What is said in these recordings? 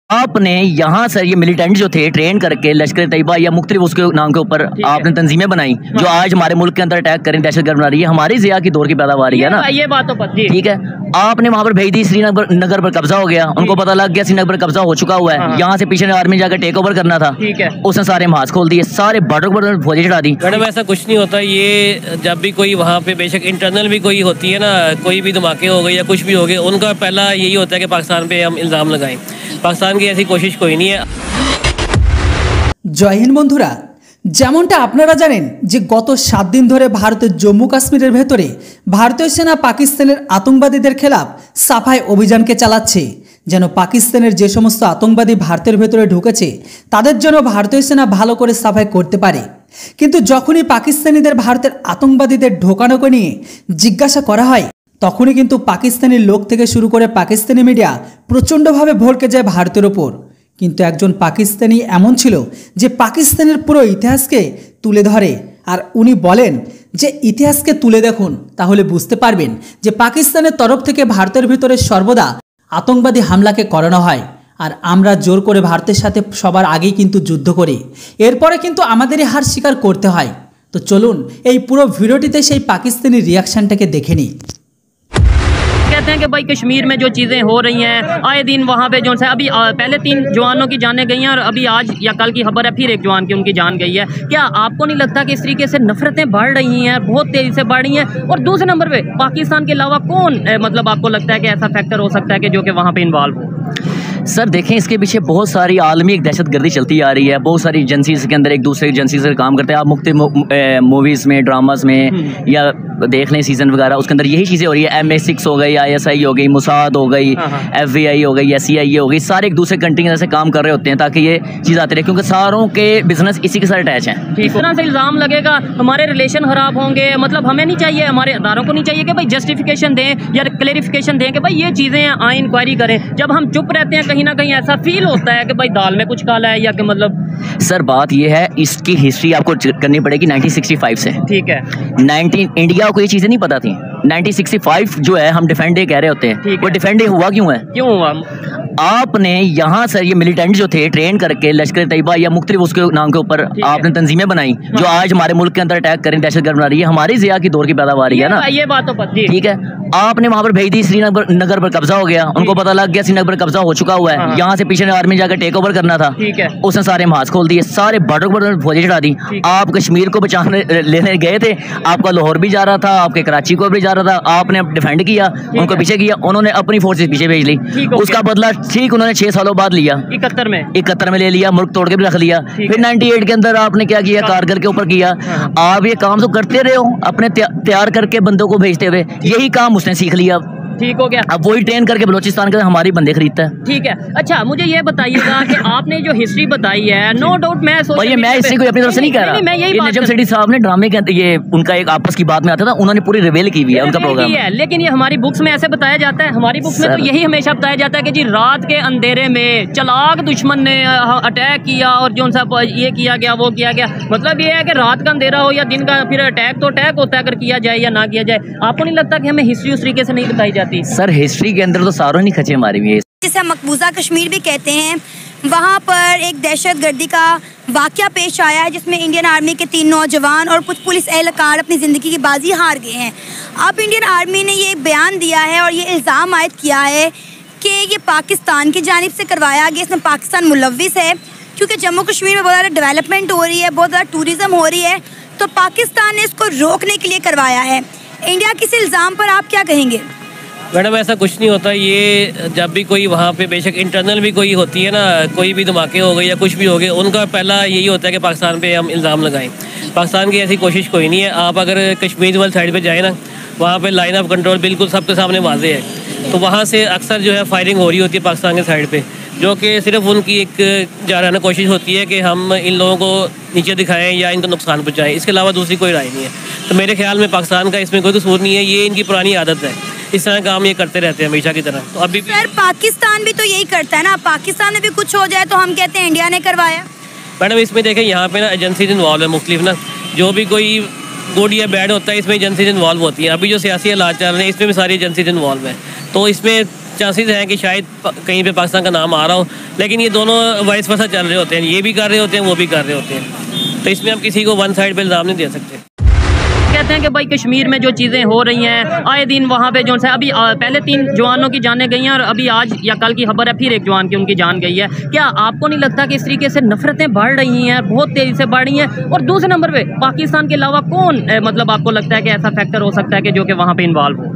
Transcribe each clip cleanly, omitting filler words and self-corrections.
आपने यहाँ से ये मिलिटेंट जो थे ट्रेन करके लश्कर तैयबा या मुख्तलिफ उसके नाम के ऊपर आपने तंजीमें बनाई जो आज हमारे मुल्क के अंदर अटैक करें, दहशतगर्द बना रही है, हमारी ज़िया की दौर की पैदावार है ना। ये बात तो पता है, ठीक है। आपने वहाँ पर भेज दी, श्रीनगर पर कब्जा हो गया, उनको पता लग गया श्रीनगर पर कब्जा हो चुका हुआ है, यहाँ से पीछे आर्मी जाकर टेक ओवर करना था। ठीक है। उसने सारे महाज खोल दिए, सारे बॉर्डर पर फौजें चढ़ा दी। मैडम ऐसा कुछ नहीं होता, ये जब भी कोई वहाँ पे बेशक इंटरनल भी कोई होती है ना, कोई भी धमाके हो गए या कुछ भी हो गए, उनका पहला यही होता है कि पाकिस्तान पे हम इल्ज़ाम लगाएं। पाकिस्तान की ऐसी कोशिश कोई नहीं है। জয় হিন্দ বন্ধুরা, যেমনটা আপনারা জানেন যে গত 7 দিন ধরে ভারতের জম্মু কাশ্মীরের ভেতরে ভারতীয় সেনা পাকিস্তানের আতঙ্কবাদীদের খেলাফ সাফাই অভিযানকে চালাচ্ছে, যেন পাকিস্তানের যে সমস্ত আতঙ্কবাদী ভারতের ভেতরে ঢুকেছে তাদের জন্য ভারতীয় সেনা ভালো করে সাফাই করতে পারে। কিন্তু যখনই পাকিস্তানিদের ভারতের আতঙ্কবাদীদের ঢোকানোকে নিয়ে জিজ্ঞাসা করা হয়, তখনই কিন্তু পাকিস্তানি লোক থেকে শুরু করে পাকিস্তানি মিডিয়া প্রচণ্ডভাবে ভড়কে যায় ভারতের ওপর। কিন্তু একজন পাকিস্তানি এমন ছিল যে পাকিস্তানের পুরো ইতিহাসকে তুলে ধরে, আর উনি বলেন যে ইতিহাসকে তুলে দেখুন, তাহলে বুঝতে পারবেন যে পাকিস্তানের তরফ থেকে ভারতের ভিতরে সর্বদা আতঙ্কবাদী হামলাকে করানো হয়, আর আমরা জোর করে ভারতের সাথে সবার আগেই কিন্তু যুদ্ধ করি, এরপরে কিন্তু আমাদেরই হার স্বীকার করতে হয়। তো চলুন এই পুরো ভিডিওটিতে সেই পাকিস্তানি রিয়াকশনটাকে দেখে নিই। कहते हैं कि भाई कश्मीर में जो चीज़ें हो रही हैं आए दिन वहाँ पे जो है अभी पहले 3 जवानों की जानें गई हैं और अभी आज या कल की खबर है फिर एक जवान की उनकी जान गई है। क्या आपको नहीं लगता कि इस तरीके से नफरतें बढ़ रही हैं, बहुत तेज़ी से बढ़ रही हैं? और दूसरे नंबर पे पाकिस्तान के अलावा कौन मतलब आपको लगता है कि ऐसा फैक्टर हो सकता है कि जो कि वहाँ पे इन्वॉल्व हो? सर देखें, इसके पीछे बहुत सारी आलमी एक दहशतगर्दी चलती आ रही है। बहुत सारी एजेंसीज के अंदर एक दूसरे एजेंसी से काम करते हैं। आप मुख्तलिफ मूवीज़ में, ड्रामास में या देख लें सीज़न वगैरह, उसके अंदर यही चीज़ें हो रही है। MI6 हो गई, ISI हो गई, मुसाद हो गई, FBI हो गई, CIA हो गई, सारे एक दूसरे कंट्री के अंदर से काम कर रहे होते हैं ताकि ये चीज़ आती रहे, क्योंकि सारों के बिजनेस इसी के साथ अटैच हैं। इस तरह से इल्ज़ाम लगेगा हमारे रिलेशन ख़राब होंगे, मतलब हमें नहीं चाहिए, हमारे अदारों को नहीं चाहिए कि भाई जस्टिफिकेशन दें या क्लेरिफिकेशन दें कि भाई ये चीज़ें आए इंक्वायरी करें। जब हम चुप रहते हैं कहीं ना कहीं ऐसा फील होता है कि भाई दाल में कुछ काला है या कि मतलब। सर बात ये है, इसकी हिस्ट्री आपको करनी पड़ेगी 1965 से। ठीक है। 19 इंडिया को ये चीज़ें नहीं पता थी। 1965 जो है हम डिफेंड डे कह रहे होते हैं, वो डिफेंड डे हुआ क्यों है? क्यों हुआ? आपने यहाँ से ये मिलिटेंट जो थे ट्रेन करके लश्कर तैयबा या मुख्तलिफ उसके नाम के ऊपर आपने तंजीमें बनाई जो आज हमारे मुल्क के अंदर अटैक करें, दहशतगर्द बना रही है, हमारी ज़िया की दौर की पैदावार है ना। ये बात तो पता है। ठीक है। आपने वहाँ पर भेज दी, श्रीनगर पर कब्जा हो गया, उनको पता लग गया श्रीनगर पर कब्जा हो चुका हुआ है, यहाँ से पीछे आर्मी जाकर टेक ओवर करना था। ठीक है। उसने सारे महाज खोल दिए, सारे बॉर्डर पर फौजें चढ़ा दी। आप कश्मीर को बचाने लेने गए थे, आपका लाहौर भी जा रहा था, आपके कराची को भी जा रहा था, आपने डिफेंड किया, उनको पीछे किया, उन्होंने अपनी फोर्सेज पीछे भेज ली। उसका बदला ठीक उन्होंने 6 सालों बाद लिया, 71 में ले लिया, मुल्क तोड़ के भी रख लिया। फिर 98 के अंदर आपने क्या किया, कारगिल के ऊपर किया। आप ये काम तो करते रहे हो, अपने तैयार करके बंदों को भेजते हुए, यही काम उसने सीख लिया। ठीक हो गया। अब वही ट्रेन करके बलोचिस्तान के हमारी बंदे खरीदता है। ठीक है। अच्छा मुझे ये बताइएगा कि आपने जो हिस्ट्री बताई है, नो डाउट मैं हिस्ट्री को अपनी तरफ से नहीं कह रहा, मैं यही नजम सेठी साहब ने ड्रामे के ये उनका एक आपस की बात में आता था, उन्होंने पूरी रिवील की हुई है उनका प्रोग्राम है। लेकिन ये हमारी बुक्स में ऐसे बताया जाता है, हमारी बुक्स में तो यही हमेशा बताया जाता है कि जी रात के अंधेरे में चलाक दुश्मन ने अटैक किया और जो सा ये किया गया वो किया गया। मतलब ये है कि रात का अंधेरा हो या दिन का, फिर अटैक तो अटैक होता है अगर किया जाए या ना किया जाए। आपको नहीं लगता कि हमें हिस्ट्री उस तरीके से नहीं बताई जाती? सर हिस्ट्री के अंदर तो सारों ने खचे मारी हुई है, जिसे मकबूजा कश्मीर भी कहते हैं। वहाँ पर एक दहशतगर्दी का वाकया पेश आया है जिसमें इंडियन आर्मी के 3 नौजवान और कुछ पुलिस एहलकार अपनी ज़िंदगी की बाजी हार गए हैं। अब इंडियन आर्मी ने ये बयान दिया है और ये इल्ज़ाम आयद किया है कि ये पाकिस्तान की जानिब से करवाया गया, इसमें पाकिस्तान मुलव्विस है, क्योंकि जम्मू कश्मीर में बहुत ज़्यादा डेवलपमेंट हो रही है, बहुत ज़्यादा टूरिज़म हो रही है, तो पाकिस्तान ने इसको रोकने के लिए करवाया है। इंडिया के इस इल्ज़ाम पर आप क्या कहेंगे? मैडम ऐसा कुछ नहीं होता, ये जब भी कोई वहाँ पे बेशक इंटरनल भी कोई होती है ना, कोई भी धमाके हो गए या कुछ भी हो गए, उनका पहला यही होता है कि पाकिस्तान पे हम इल्ज़ाम लगाएं। पाकिस्तान की ऐसी कोशिश कोई नहीं है। आप अगर कश्मीर वाली साइड पे जाए ना, वहाँ पे लाइन ऑफ कंट्रोल बिल्कुल सबके सामने वाज़े है, तो वहाँ से अक्सर जो है फायरिंग हो रही होती है पाकिस्तान के साइड पर, जो कि सिर्फ उनकी एक जाराना कोशिश होती है कि हम इन लोगों को नीचे दिखाएं या इनको नुकसान पहुँचाएँ। इसके अलावा दूसरी कोई राय नहीं है। तो मेरे ख्याल में पाकिस्तान का इसमें कोई कसूर नहीं है, ये इनकी पुरानी आदत है, इस तरह काम ये करते रहते हैं हमेशा की तरह। तो अभी सर पाकिस्तान भी तो यही करता है ना, पाकिस्तान में भी कुछ हो जाए तो हम कहते हैं इंडिया ने करवाया। मैडम इसमें देखें, यहाँ पे ना एजेंसीज इन्वॉल्व है मुख्तलिफ ना, जो भी कोई गुड या बैड होता है इसमें एजेंसीज इन्वॉल्व होती हैं। अभी जो सियासी हालात चल रहे हैं इसमें भी सारी एजेंसीज इन्वॉल्व है, तो इसमें चांसेस हैं कि शायद कहीं पे पाकिस्तान का नाम आ रहा हो, लेकिन ये दोनों वाइस वर्सा चल रहे होते हैं, ये भी कर रहे होते हैं, वो भी कर रहे होते हैं, तो इसमें हम किसी को वन साइड पे इल्ज़ाम नहीं दे सकते। कहते हैं कि भाई कश्मीर में जो चीज़ें हो रही हैं आए दिन वहाँ पे जो है अभी पहले 3 जवानों की जानें गई हैं और अभी आज या कल की खबर है फिर एक जवान की उनकी जान गई है। क्या आपको नहीं लगता कि इस तरीके से नफरतें बढ़ रही हैं, बहुत तेज़ी से बढ़ रही हैं? और दूसरे नंबर पे पाकिस्तान के अलावा कौन मतलब आपको लगता है कि ऐसा फैक्टर हो सकता है कि जो कि वहाँ पे इन्वॉल्व हो?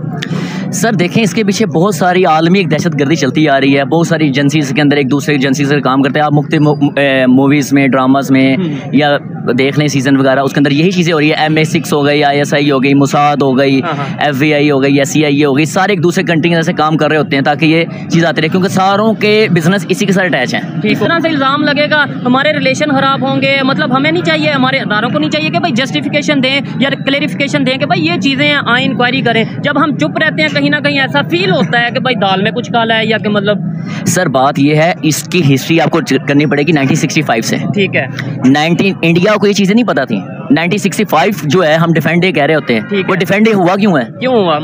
सर देखें, इसके पीछे बहुत सारी आलमी एक दहशतगर्दी चलती आ रही है। बहुत सारी एजेंसी के अंदर एक दूसरे एजेंसी से काम करते हैं। आप मुख्तलिफ मूवीज़ में, ड्रामास में या देख लें सीज़न वगैरह, उसके अंदर यही चीज़ें हो रही है। MI6 हो गई, ISI हो गई, मुसाद हो गई, FBI हो गई, CIA हो गई, सारे एक दूसरे कंट्री के अंदर से काम कर रहे होते हैं ताकि ये चीज़ आती रहे, क्योंकि सारों के बिजनेस इसी के साथ अटैच हैं। इस तरह से इल्ज़ाम लगेगा हमारे रिलेशन ख़राब होंगे, मतलब हमें नहीं चाहिए, हमारे अदारों को नहीं चाहिए कि भाई जस्टिफिकेशन दें या क्लेरिफिकेशन दें कि भाई ये चीज़ें हैं, आए इंक्वायरी करें। जब हम चुप रहते हैं कहीं ना कहीं ऐसा फील होता है कि भाई दाल में कुछ काला है या कि मतलब। सर बात ये है, इसकी हिस्ट्री आपको करनी पड़ेगी 1965 से। ठीक है, 19 इंडिया को ये चीज़ें नहीं पता थी। 1965 जो है हम डिफेंड डे कह रहे होते हैं, वो डिफेंड डे हुआ क्यों है? क्यों हुआ?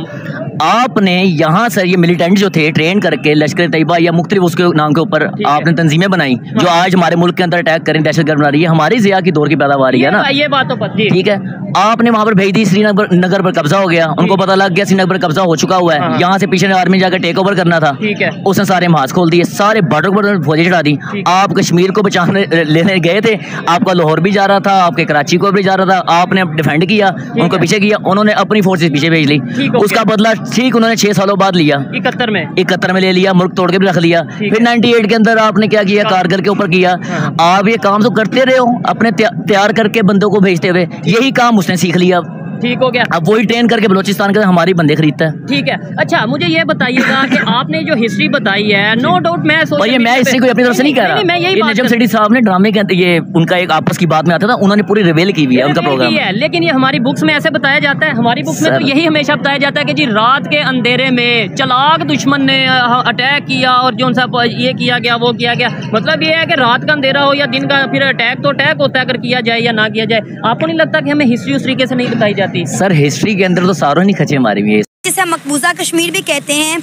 आपने यहाँ सर ये मिलिटेंट जो थे ट्रेन करके लश्कर तैयबा या मुख्तलिफ उसके नाम के ऊपर आपने तंजीमें बनाई जो आज हमारे मुल्क के अंदर अटैक करें, दहशतगर्द बना रही है, हमारी ज़िया की दौर की पैदावार है ना। ये बात तो पता है। ठीक है, आपने वहाँ पर भेज दी, श्रीनगर पर कब्जा हो गया, उनको पता लग गया श्रीनगर पर कब्जा हो चुका हुआ है, यहाँ से पीछे आर्मी जाकर टेक ओवर करना था। ठीक है, उसने सारे महाज खोल दिए, सारे बॉर्डर फौजें चढ़ा दी। आप कश्मीर को बचाने लेने गए थे, आपका लाहौर भी जा रहा था, आपके कराची को भी जा रहा था, आपने डिफेंड किया, उनको पीछे किया, उन्होंने अपनी फोर्सेस पीछे भेज ली। उसका बदला ठीक उन्होंने 6 सालों बाद लिया, 71 में ले लिया, मुल्क तोड़ के भी रख लिया। फिर 98 के अंदर आपने क्या किया, कारगिल के ऊपर किया। आप ये काम तो करते रहे हो, अपने तैयार करके बंदों को भेजते हुए, यही काम उसने सीख लिया। ठीक हो गया, अब वही ट्रेन करके बलोचिस्तान के हमारी बंदे खरीदता है। ठीक है, अच्छा मुझे ये बताइएगा कि आपने जो हिस्ट्री बताई है, नो डाउट मैं इससे कोई अपनी तरफ से नहीं कह रहा। मैं यही नजम सेठी साहब ने ड्रामे के ये उनका एक आपस की बात में आता था, उन्होंने पूरी रिवील की हुई है उनका प्रोग्राम है। लेकिन ये हमारी बुक्स में ऐसे बताया जाता है, हमारी बुक्स में तो यही हमेशा बताया जाता है कि जी रात के अंधेरे में चालाक दुश्मन ने अटैक किया और जो सा ये किया गया वो किया गया। मतलब ये है कि रात का अंधेरा हो या दिन का, फिर अटैक तो अटैक होता है, अगर किया जाए या ना किया जाए। आपको नहीं लगता कि हमें हिस्ट्री उस तरीके से नहीं बताई जाती? सर हिस्ट्री के अंदर तो सारों ने खचे मारी हुई है, जिसे मकबूजा कश्मीर भी कहते हैं।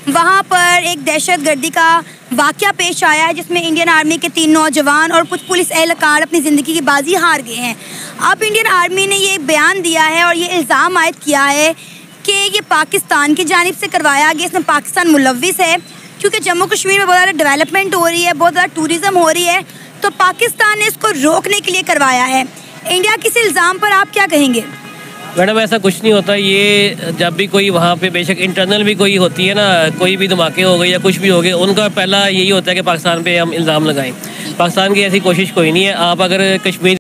वहाँ पर एक दहशतगर्दी का वाकया पेश आया है जिसमें इंडियन आर्मी के 3 नौजवान और कुछ पुलिस एहलकार अपनी ज़िंदगी की बाजी हार गए हैं। अब इंडियन आर्मी ने ये बयान दिया है और ये इल्ज़ाम आयद किया है कि ये पाकिस्तान की जानिब से करवाया गया, इसमें पाकिस्तान मुलव्विस है, क्योंकि जम्मू कश्मीर में बहुत ज़्यादा डेवलपमेंट हो रही है, बहुत ज़्यादा टूरिज़म हो रही है, तो पाकिस्तान ने इसको रोकने के लिए करवाया है। इंडिया के इस इल्ज़ाम पर आप क्या कहेंगे? मैडम ऐसा कुछ नहीं होता। ये जब भी कोई वहाँ पे बेशक इंटरनल भी कोई होती है ना, कोई भी धमाके हो गए या कुछ भी हो गए, उनका पहला यही होता है कि पाकिस्तान पे हम इल्ज़ाम लगाएं। पाकिस्तान की ऐसी कोशिश कोई नहीं है। आप अगर कश्मीर